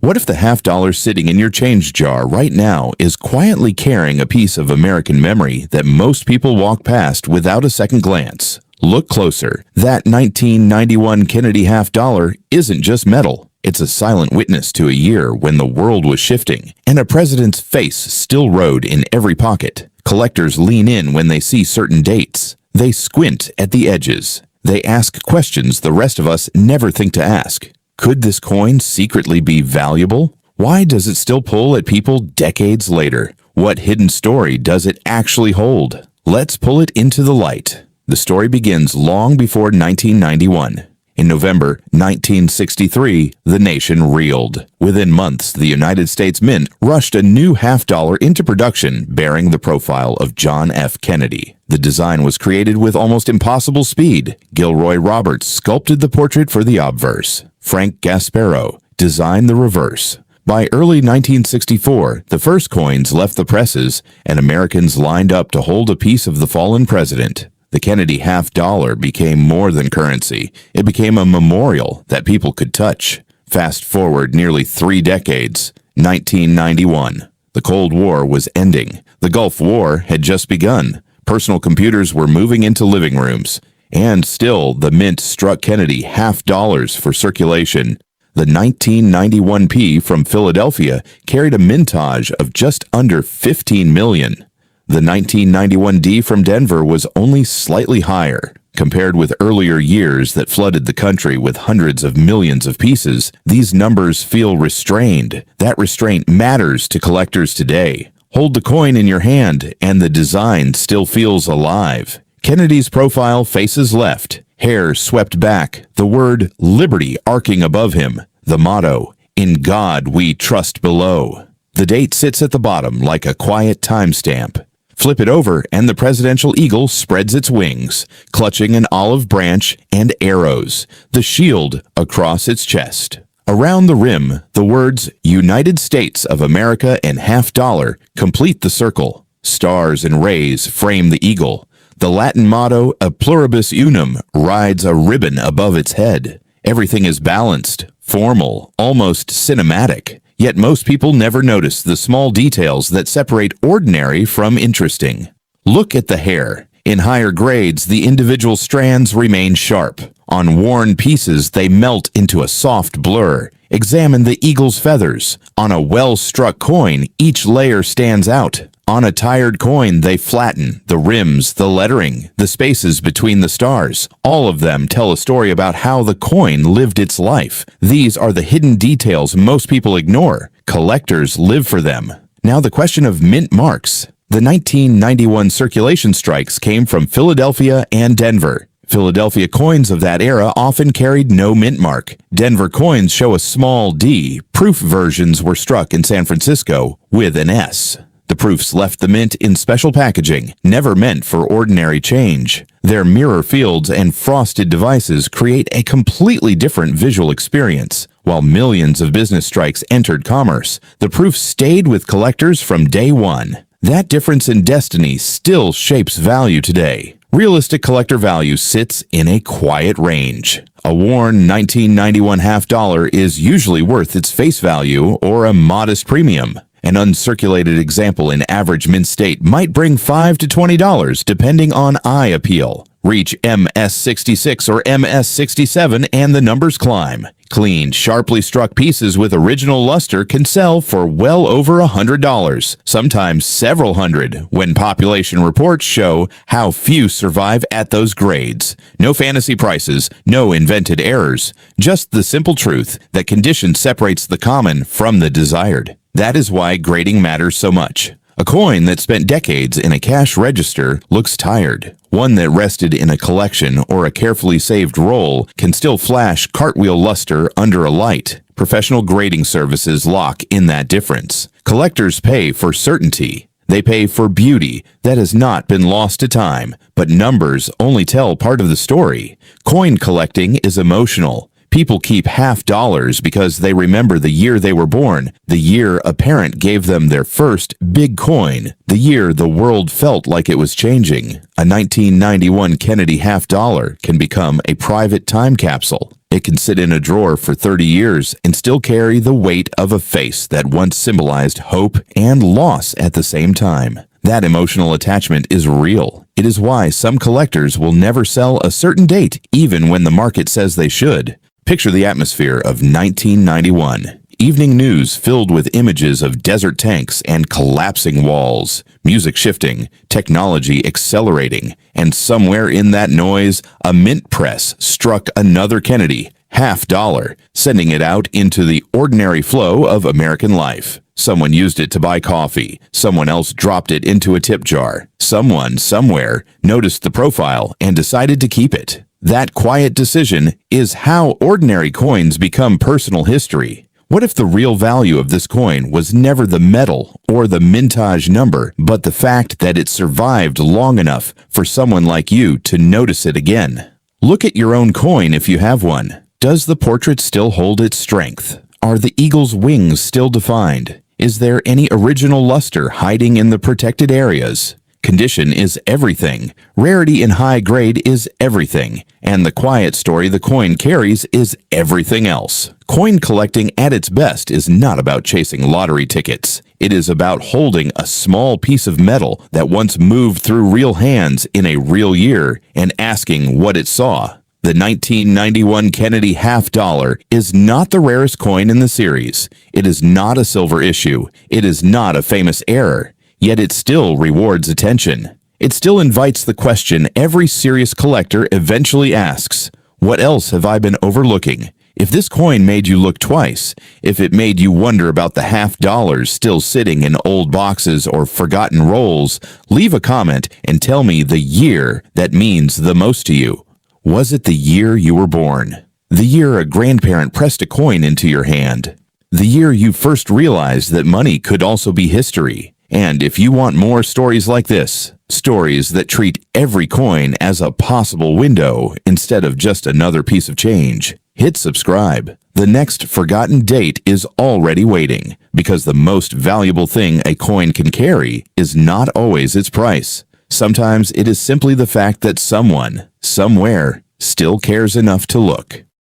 What if the half-dollar sitting in your change jar right now is quietly carrying a piece of American memory that most people walk past without a second glance? Look closer. That 1991 Kennedy half-dollar isn't just metal. It's a silent witness to a year when the world was shifting, and a president's face still rode in every pocket. Collectors lean in when they see certain dates. They squint at the edges. They ask questions the rest of us never think to ask. Could this coin secretly be valuable? Why does it still pull at people decades later? What hidden story does it actually hold? Let's pull it into the light. The story begins long before 1991. In November 1963, the nation reeled. Within months, the United States Mint rushed a new half-dollar into production bearing the profile of John F. Kennedy. The design was created with almost impossible speed. Gilroy Roberts sculpted the portrait for the obverse. Frank Gasparo designed the reverse. By early 1964, the first coins left the presses, and Americans lined up to hold a piece of the fallen president. The Kennedy half-dollar became more than currency. It became a memorial that people could touch. Fast forward nearly 3 decades, 1991. The Cold War was ending. The Gulf War had just begun. Personal computers were moving into living rooms. And still, the Mint struck Kennedy half-dollars for circulation. The 1991p from Philadelphia carried a mintage of just under 15 million. The 1991D from Denver was only slightly higher. Compared with earlier years that flooded the country with hundreds of millions of pieces, these numbers feel restrained. That restraint matters to collectors today. Hold the coin in your hand, and the design still feels alive. Kennedy's profile faces left, hair swept back, the word liberty arcing above him, the motto, "In God we trust," below. The date sits at the bottom like a quiet timestamp. Flip it over, and the presidential eagle spreads its wings, clutching an olive branch and arrows, the shield across its chest. Around the rim, the words United States of America and half-dollar complete the circle. Stars and rays frame the eagle. The Latin motto, A Pluribus Unum, rides a ribbon above its head. Everything is balanced, formal, almost cinematic. Yet most people never notice the small details that separate ordinary from interesting. Look at the hair. In higher grades, the individual strands remain sharp. On worn pieces, they melt into a soft blur. Examine the eagle's feathers. On a well-struck coin, each layer stands out. On a tired coin, they flatten. The rims, the lettering, the spaces between the stars. All of them tell a story about how the coin lived its life. These are the hidden details most people ignore. Collectors live for them. Now the question of mint marks. The 1991 circulation strikes came from Philadelphia and Denver. Philadelphia coins of that era often carried no mint mark. Denver coins show a small D. Proof versions were struck in San Francisco with an S. The proofs left the mint in special packaging, never meant for ordinary change. Their mirror fields and frosted devices create a completely different visual experience. While millions of business strikes entered commerce, the proofs stayed with collectors from day one. That difference in destiny still shapes value today. Realistic collector value sits in a quiet range. A worn 1991 half-dollar is usually worth its face value or a modest premium. An uncirculated example in average mint state might bring $5 to $20 depending on eye appeal. Reach MS66 or MS67 and the numbers climb. Clean, sharply struck pieces with original luster can sell for well over $100, sometimes several hundred, when population reports show how few survive at those grades. No fantasy prices, no invented errors, just the simple truth that condition separates the common from the desired. That is why grading matters so much. A coin that spent decades in a cash register looks tired. One that rested in a collection or a carefully saved roll can still flash cartwheel luster under a light. Professional grading services lock in that difference. Collectors pay for certainty. They pay for beauty that has not been lost to time, but numbers only tell part of the story. Coin collecting is emotional. People keep half dollars because they remember the year they were born, the year a parent gave them their first big coin, the year the world felt like it was changing. A 1991 Kennedy half dollar can become a private time capsule. It can sit in a drawer for 30 years and still carry the weight of a face that once symbolized hope and loss at the same time. That emotional attachment is real. It is why some collectors will never sell a certain date, even when the market says they should. Picture the atmosphere of 1991. Evening news filled with images of desert tanks and collapsing walls, music shifting, technology accelerating, and somewhere in that noise, a mint press struck another Kennedy, half dollar, sending it out into the ordinary flow of American life. Someone used it to buy coffee. Someone else dropped it into a tip jar. Someone, somewhere, noticed the profile and decided to keep it. That quiet decision is how ordinary coins become personal history. What if the real value of this coin was never the metal or the mintage number, but the fact that it survived long enough for someone like you to notice it again? Look at your own coin if you have one. Does the portrait still hold its strength? Are the eagle's wings still defined? Is there any original luster hiding in the protected areas? Condition is everything. Rarity in high grade is everything. And the quiet story the coin carries is everything else. Coin collecting at its best is not about chasing lottery tickets. It is about holding a small piece of metal that once moved through real hands in a real year and asking what it saw. The 1991 Kennedy half dollar is not the rarest coin in the series. It is not a silver issue. It is not a famous error. Yet it still rewards attention. It still invites the question every serious collector eventually asks, what else have I been overlooking? If this coin made you look twice, if it made you wonder about the half dollars still sitting in old boxes or forgotten rolls, leave a comment and tell me the year that means the most to you. Was it the year you were born? The year a grandparent pressed a coin into your hand? The year you first realized that money could also be history? And if you want more stories like this, stories that treat every coin as a possible window instead of just another piece of change, hit subscribe. The next forgotten date is already waiting, because the most valuable thing a coin can carry is not always its price. Sometimes it is simply the fact that someone, somewhere, still cares enough to look.